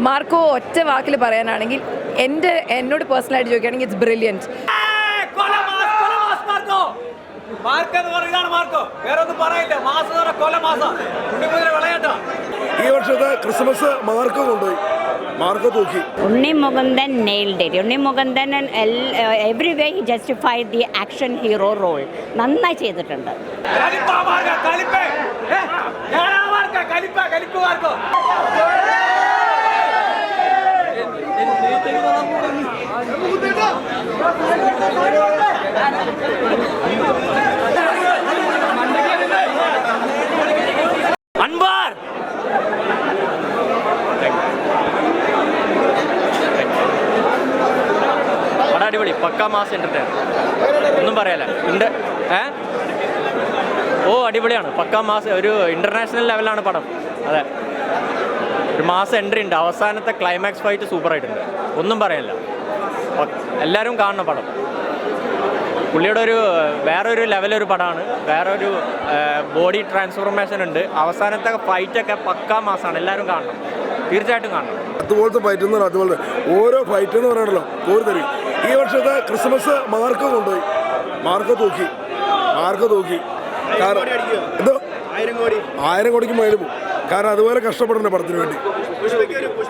Marco ഒറ്റ വാക്കിൽ പറയാനാണെങ്കിൽ എന്നോട് പേഴ്സണലായിട്ട് ചോദിക്കുകയാണെങ്കിൽ ഇറ്റ്സ് ബ്രില്യൻറ്റ്. ഈ വർഷത്തെ ക്രിസ്മസ് മാർക്കോ കൊണ്ടുപോയി. മാർക്കോ തൂക്കി. Unni Mukundan nailed it. Unni Mukundan and every way he justified the action hero role. നന്നായി ചെയ്തിട്ടുണ്ട്. അൻവർ അടിപൊളി, പക്കാ മാസ് എൻ്റർടൈൻ, ഒന്നും പറയാല്ല. അടിപൊളിയാണ്, പക്കാ മാസ്, ഒരു ഇൻ്റർനാഷണൽ ലെവലാണ് പടം. അതെ, ഒരു മാസം എൻട്രി ഉണ്ട്. അവസാനത്തെ ക്ലൈമാക്സ് ഫൈറ്റ് സൂപ്പറായിട്ടുണ്ട്, ഒന്നും പറയാനില്ല. എല്ലാവരും കാണണം പടം. പുള്ളിയുടെ വേറൊരു ലെവലൊരു പടമാണ്, വേറൊരു ബോഡി ട്രാൻസ്ഫോർമേഷൻ ഉണ്ട്. അവസാനത്തെ ഫൈറ്റൊക്കെ പക്കാ മാസമാണ്, എല്ലാവരും കാണണം, തീർച്ചയായിട്ടും കാണണം. അതുപോലത്തെ ഫൈറ്റ് എന്ന് പറഞ്ഞാൽ അതുപോലെ ഓരോ ഫൈറ്റ് എന്ന് പറയണല്ലോ കോരി തരും. ഈ വർഷത്തെ ക്രിസ്മസ് മാർക്കോ കൊണ്ടുപോയി. മാർക്കോ തൂക്കി. എന്തോ 1000 കോടിക്ക് മേലെ പോകും. കാരണം അതുപോലെ കഷ്ടപ്പെടേണ്ട പടത്തിന് വേണ്ടി.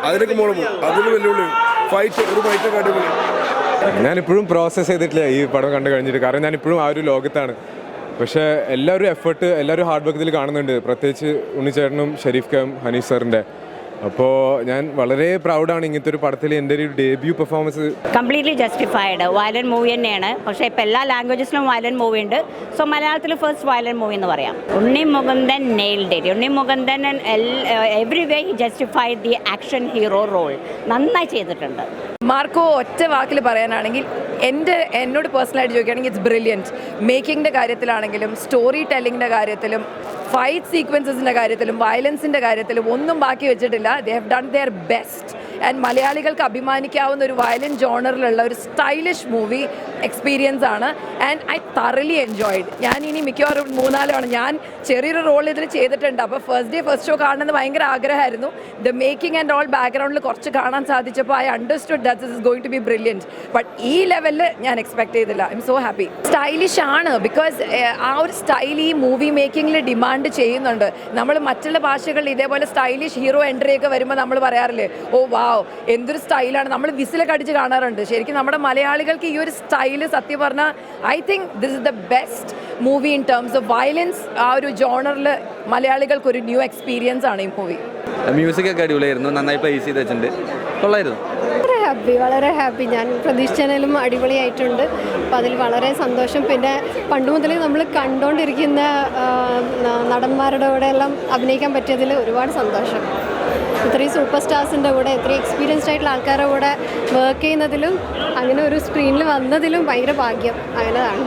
അതിനൊക്കെ മോളെ പോകും. അതിൽ വെല്ലുവിളി ഒരു ഫൈറ്റൊക്കെ അടിപൊളി. ഞാനിപ്പോഴും പ്രോസസ്സ് ചെയ്തിട്ടില്ല ഈ പടം കണ്ടു കഴിഞ്ഞിട്ട്. കാരണം ഞാനിപ്പോഴും ആ ഒരു ലോകത്താണ്. പക്ഷേ എല്ലാവരും എഫേർട്ട്, എല്ലാവരും ഹാർഡ് വർക്ക് ഇതിൽ കാണുന്നുണ്ട്. പ്രത്യേകിച്ച് ഉണ്ണിച്ചേട്ടനും ഷെരീഫ് ഖാനും ഹനീഷ് സാറിൻ്റെ. അപ്പോൾ ഞാൻ വളരെ പ്രൗഡാണ് ഇങ്ങനത്തെ ഒരു പടത്തിൽ എൻ്റെ ഒരു debut performance. Completely justified. Violent movie തന്നെയാണ്. പക്ഷേ ഇപ്പോൾ എല്ലാ ലാംഗ്വേജസിലും വയലൻറ്റ് മൂവി ഉണ്ട്. സോ മലയാളത്തിൽ ഫസ്റ്റ് വയലൻറ്റ് മൂവി എന്ന് പറയാം. Unni Mukundan nailed it. Unni Mukundan and every way he justified the action hero role. നന്നായി ചെയ്തിട്ടുണ്ട്. മാർക്കോ ഒറ്റ വാക്കിൽ പറയാനാണെങ്കിൽ എന്നോട് പേഴ്സണലായിട്ട് ചോദിക്കുകയാണെങ്കിൽ ഇറ്റ്സ് ബ്രില്യൻറ്റ്. മേക്കിങ്ങിൻ്റെ കാര്യത്തിലാണെങ്കിലും സ്റ്റോറി ടെല്ലിങ്ങിൻ്റെ കാര്യത്തിലും ഫൈറ്റ് സീക്വൻസസിൻ്റെ കാര്യത്തിലും വയലൻസിൻ്റെ കാര്യത്തിലും ഒന്നും ബാക്കി വെച്ചിട്ടില്ല. They have done there best. And മലയാളികൾക്ക് അഭിമാനിക്കാവുന്ന ഒരു വയലൻറ്റ് ജോണറിലുള്ള ഒരു സ്റ്റൈലിഷ് മൂവി എക്സ്പീരിയൻസ് ആണ്. And I തറലി enjoyed. ഞാൻ ഇനി മിക്കവാറും 3-4 ഞാൻ ചെറിയൊരു റോൾ ഇതിൽ ചെയ്തിട്ടുണ്ട്. അപ്പോൾ ഫസ്റ്റ് ഷോ കാണുന്നത് ഭയങ്കര ആഗ്രഹമായിരുന്നു. ദ മേക്കിംഗ് ആൻഡ് ഓൾ ബാക്ക്ഗ്രൗണ്ടിൽ കുറച്ച് കാണാൻ സാധിച്ചപ്പോൾ I understood that this is going to be brilliant. But ഈ ലെവലിൽ ഞാൻ എക്സ്പെക്ട് ചെയ്തില്ല. I am so happy. Stylish ആണ്, ബിക്കോസ് ആ ഒരു സ്റ്റൈൽ ഈ മൂവി മേക്കിങ്ങിൽ ഡിമാൻഡ് ചെയ്യുന്നുണ്ട്. നമ്മൾ മറ്റുള്ള ഭാഷകളിൽ ഇതേപോലെ സ്റ്റൈലിഷ് ഹീറോ എൻട്രി ഒക്കെ വരുമ്പോൾ നമ്മൾ പറയാറില്ലേ, ഓ വാവ് എന്തൊരു സ്റ്റൈലാണ്, നമ്മൾ വിസിലൊക്കെ അടിച്ച് കാണാറുണ്ട്. ശരിക്കും നമ്മുടെ മലയാളികൾക്ക് ഈ ഒരു സ്റ്റൈല് സത്യം പറഞ്ഞാൽ I think this is the best movie in terms of violence. ആ ഒരു ജോണറിൽ മലയാളികൾക്ക് ഒരു ന്യൂ എക്സ്പീരിയൻസ് ആണ് ഈ മൂവി. മ്യൂസിക് ഒക്കെ അടിപൊളിയായിരുന്നു, നന്നായി പ്ലേസ് ചെയ്ത് വെച്ചിട്ടുണ്ട്, കൊള്ളായിരുന്നു. വളരെ ഹാപ്പി. ഞാൻ പ്രതീക്ഷിച്ചതിലും അടിപൊളിയായിട്ടുണ്ട്. അപ്പം അതിൽ വളരെ സന്തോഷം. പിന്നെ പണ്ട് മുതലേ നമ്മൾ കണ്ടുകൊണ്ടിരിക്കുന്ന നടന്മാരുടെ കൂടെ എല്ലാം അഭിനയിക്കാൻ പറ്റിയതിൽ ഒരുപാട് സന്തോഷം. ഇത്രയും സൂപ്പർ സ്റ്റാർസിൻ്റെ കൂടെ, ഇത്രയും എക്സ്പീരിയൻസ്ഡ് ആയിട്ടുള്ള ആൾക്കാരുടെ കൂടെ വർക്ക് ചെയ്യുന്നതിലും അങ്ങനെ ഒരു സ്ക്രീനിൽ വന്നതിലും ഭയങ്കര ഭാഗ്യം. അങ്ങനെയാണ്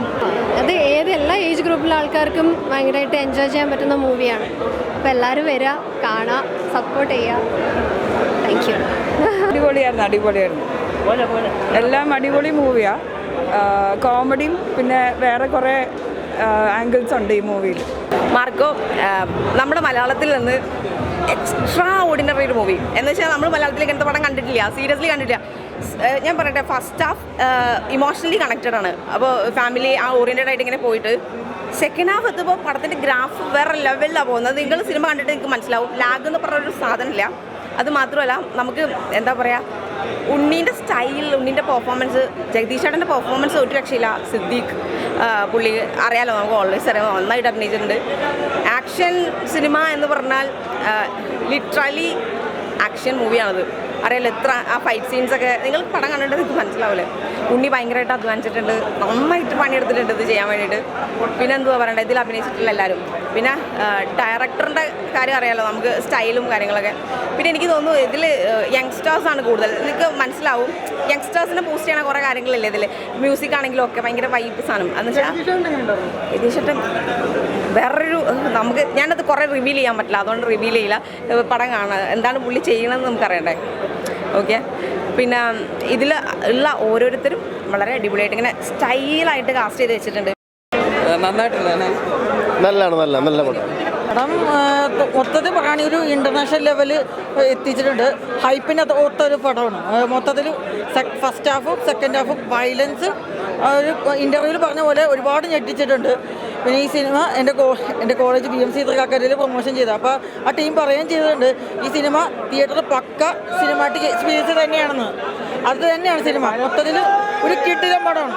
അത്. എല്ലാ ഏജ് ഗ്രൂപ്പിലെ ആൾക്കാർക്കും ഭയങ്കരമായിട്ട് എൻജോയ് ചെയ്യാൻ പറ്റുന്ന മൂവിയാണ്. അപ്പോൾ എല്ലാവരും വരിക, കാണുക, സപ്പോർട്ട് ചെയ്യുക. Thank you. അടിപൊളിയായിരുന്നു. എല്ലാം അടിപൊളി മൂവിയാണ്. കോമഡിയും പിന്നെ വേറെ കുറേ ആംഗിൾസ് ഉണ്ട് ഈ മൂവിയിൽ. മാർക്കോ നമ്മുടെ മലയാളത്തിൽ നിന്ന് എക്സ്ട്രാ ഓർഡിനറി ഒരു മൂവി എന്ന് വെച്ചാൽ നമ്മൾ മലയാളത്തിൽ ഇങ്ങനത്തെ പടം കണ്ടിട്ടില്ല, സീരിയസ്ലി കണ്ടിട്ടില്ല. ഞാൻ പറയട്ടെ, ഫസ്റ്റ് ഹാഫ് ഇമോഷണലി കണക്റ്റഡ് ആണ്. അപ്പോൾ ഫാമിലി ആ ഓറിയൻറ്റഡ് ആയിട്ട് ഇങ്ങനെ പോയിട്ട് സെക്കൻഡ് ഹാഫ് എത്തുമ്പോൾ പടത്തിൻ്റെ ഗ്രാഫ് വേറെ ലെവലിലാണ് പോകുന്നത്. നിങ്ങൾ സിനിമ കണ്ടിട്ട് നിങ്ങൾക്ക് മനസ്സിലാവും. ലാഗ് എന്ന് പറഞ്ഞൊരു സാധനമില്ല. അത് മാത്രമല്ല, നമുക്ക് എന്താ പറയുക, ഉണ്ണീൻ്റെ സ്റ്റൈൽ, ഉണ്ണീൻ്റെ പെർഫോമൻസ്, ജഗദീഷ് ചേട്ടൻ്റെ പെർഫോമൻസ് ഒരു രക്ഷയില്ല. സിദ്ദീഖ് പുള്ളി അറിയാലോ, നമുക്ക് ഓൾവേസ് അറിയാം, നന്നായിട്ട് അഭിനയിച്ചിട്ടുണ്ട്. ആക്ഷൻ സിനിമ എന്ന് പറഞ്ഞാൽ ലിറ്ററലി ആക്ഷൻ മൂവിയാണത്. അറിയാലോ, എത്ര ആ ഫൈറ്റ് സീൻസൊക്കെ നിങ്ങൾ പടം കണ്ടിട്ട് നിങ്ങൾക്ക് മനസ്സിലാവില്ലേ. ഉണ്ണി ഭയങ്കരമായിട്ട് അധ്വാനിച്ചിട്ടുണ്ട്, നന്നായിട്ട് പണിയെടുത്തിട്ടുണ്ട് ഇത് ചെയ്യാൻ വേണ്ടിയിട്ട്. പിന്നെ എന്തുവാ പറയണ്ടേ, ഇതിൽ അഭിനയിച്ചിട്ടില്ല എല്ലാവരും. പിന്നെ ഡയറക്ടറിൻ്റെ കാര്യം അറിയാലോ, നമുക്ക് സ്റ്റൈലും കാര്യങ്ങളൊക്കെ. പിന്നെ എനിക്ക് തോന്നുന്നു ഇതിൽ യങ്സ്റ്റേഴ്സാണ് കൂടുതൽ. നിങ്ങൾക്ക് മനസ്സിലാവും, യങ്സ്റ്റേഴ്സിനെ ബൂസ്റ്റ് ചെയ്യണ കുറേ കാര്യങ്ങളില്ലേ ഇതിൽ. മ്യൂസിക് ആണെങ്കിലും ഒക്കെ ഭയങ്കര വൈബ് സാധനം. എന്ന് വെച്ചാൽ യതീഷേട്ടൻ വേറൊരു, ഞാനത് കുറേ റിവീൽ ചെയ്യാൻ പറ്റില്ല, അതുകൊണ്ട് റിവീൽ ചെയ്യില്ല. പടം കാണാൻ എന്താണ് പുള്ളി ചെയ്യണമെന്ന് നമുക്കറിയണ്ടേ. ഓക്കെ. പിന്നെ ഇതിൽ ഉള്ള ഓരോരുത്തരും വളരെ അടിപൊളിയായിട്ട് ഇങ്ങനെ സ്റ്റൈലായിട്ട് കാസ്റ്റ് ചെയ്ത് വെച്ചിട്ടുണ്ട്. നന്നായിട്ടുണ്ട്. നല്ല പടം. പടം മൊത്തത്തിൽ പറയുകയാണെങ്കിൽ ഒരു ഇൻ്റർനാഷണൽ ലെവല് എത്തിച്ചിട്ടുണ്ട്. ഹൈപ്പിന് ഒത്തൊരു പടമാണ്. മൊത്തത്തിൽ ഫസ്റ്റ് ഹാഫും സെക്കൻഡ് ഹാഫും വയലൻസ് ഒരു ഇൻ്റർവ്യൂവിൽ പറഞ്ഞ പോലെ ഒരുപാട് ഞെട്ടിച്ചിട്ടുണ്ട്. പിന്നെ ഈ സിനിമ എൻ്റെ കോളേജ് BMC തൃക്കാക്കരയിൽ പ്രൊമോഷൻ ചെയ്തത്. അപ്പോൾ ആ ടീം പറയുകയും ചെയ്തിട്ടുണ്ട് ഈ സിനിമ തിയേറ്ററിൽ പക്ക സിനിമാറ്റിക് എക്സ്പീരിയൻസ് തന്നെയാണെന്ന്. അത് തന്നെയാണ് സിനിമ. മൊത്തത്തിൽ ഒരു കിടിലൻ പടമാണ്.